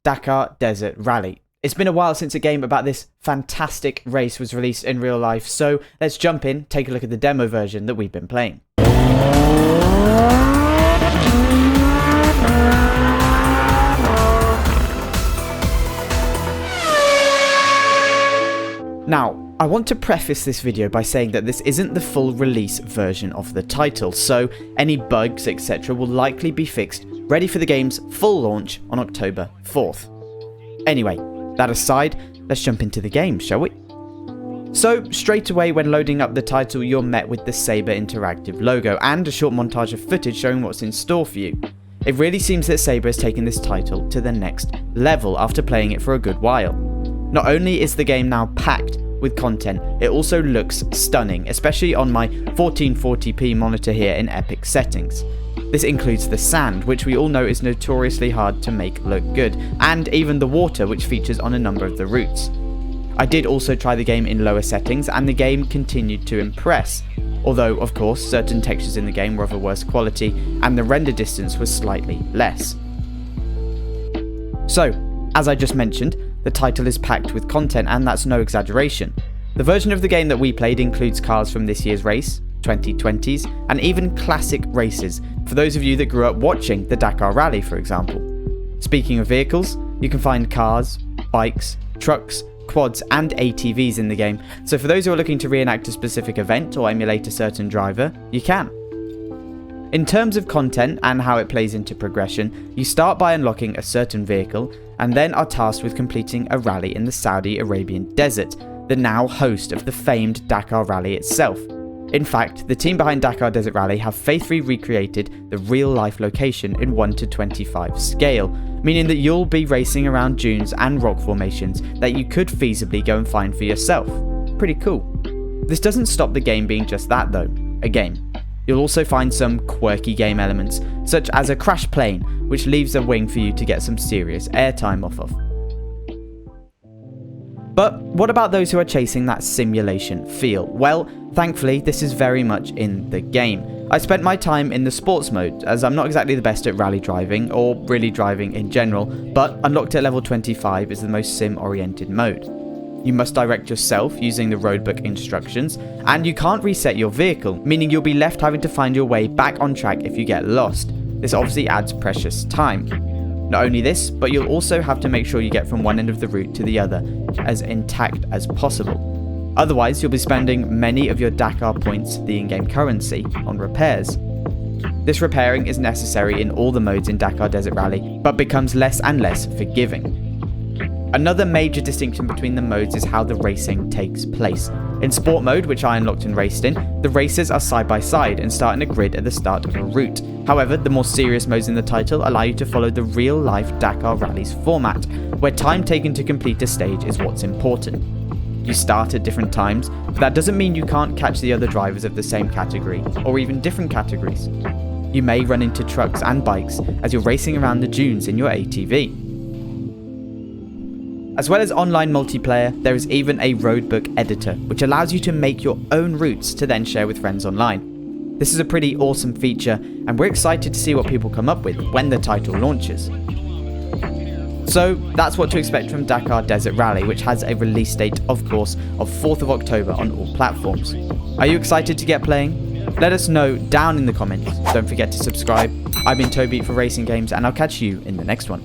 Dakar Desert Rally. It's been a while since a game about this fantastic race was released in real life, so let's jump in, take a look at the demo version that we've been playing. Now, I want to preface this video by saying that this isn't the full release version of the title, so any bugs, etc. will likely be fixed, ready for the game's full launch on October 4th. Anyway, that aside, let's jump into the game, shall we? So, straight away when loading up the title, you're met with the Sabre Interactive logo and a short montage of footage showing what's in store for you. It really seems that Sabre has taken this title to the next level after playing it for a good while. Not only is the game now packed with content, it also looks stunning, especially on my 1440p monitor here in epic settings. This includes the sand, which we all know is notoriously hard to make look good, and even the water, which features on a number of the routes. I did also try the game in lower settings, and the game continued to impress, although of course certain textures in the game were of a worse quality, and the render distance was slightly less. So, as I just mentioned, the title is packed with content, and that's no exaggeration. The version of the game that we played includes cars from this year's race, 2020s, and even classic races, for those of you that grew up watching the Dakar Rally, for example. Speaking of vehicles, you can find cars, bikes, trucks, quads, and ATVs in the game, so for those who are looking to reenact a specific event or emulate a certain driver, you can. In terms of content and how it plays into progression, you start by unlocking a certain vehicle, and then are tasked with completing a rally in the Saudi Arabian desert, the now host of the famed Dakar Rally itself. In fact, the team behind Dakar Desert Rally have faithfully recreated the real-life location in 1:25 scale, meaning that you'll be racing around dunes and rock formations that you could feasibly go and find for yourself. Pretty cool. This doesn't stop the game being just that though, a game. You'll also find some quirky game elements, such as a crash plane, which leaves a wing for you to get some serious airtime off of. But what about those who are chasing that simulation feel? Well, thankfully, this is very much in the game. I spent my time in the sports mode, as I'm not exactly the best at rally driving, or really driving in general, but unlocked at level 25 is the most sim-oriented mode. You must direct yourself using the roadbook instructions, and you can't reset your vehicle, meaning you'll be left having to find your way back on track if you get lost. This obviously adds precious time. Not only this, but you'll also have to make sure you get from one end of the route to the other as intact as possible. Otherwise, you'll be spending many of your Dakar points, the in-game currency, on repairs. This repairing is necessary in all the modes in Dakar Desert Rally, but becomes less and less forgiving. Another major distinction between the modes is how the racing takes place. In sport mode, which I unlocked and raced in, the races are side by side and start in a grid at the start of a route. However, the more serious modes in the title allow you to follow the real-life Dakar Rally's format, where time taken to complete a stage is what's important. You start at different times, but that doesn't mean you can't catch the other drivers of the same category, or even different categories. You may run into trucks and bikes as you're racing around the dunes in your ATV. As well as online multiplayer, there is even a roadbook editor, which allows you to make your own routes to then share with friends online. This is a pretty awesome feature, and we're excited to see what people come up with when the title launches. So that's what to expect from Dakar Desert Rally, which has a release date, of course, of 4th of October on all platforms. Are you excited to get playing? Let us know down in the comments. Don't forget to subscribe. I've been Toby for Racing Games, and I'll catch you in the next one.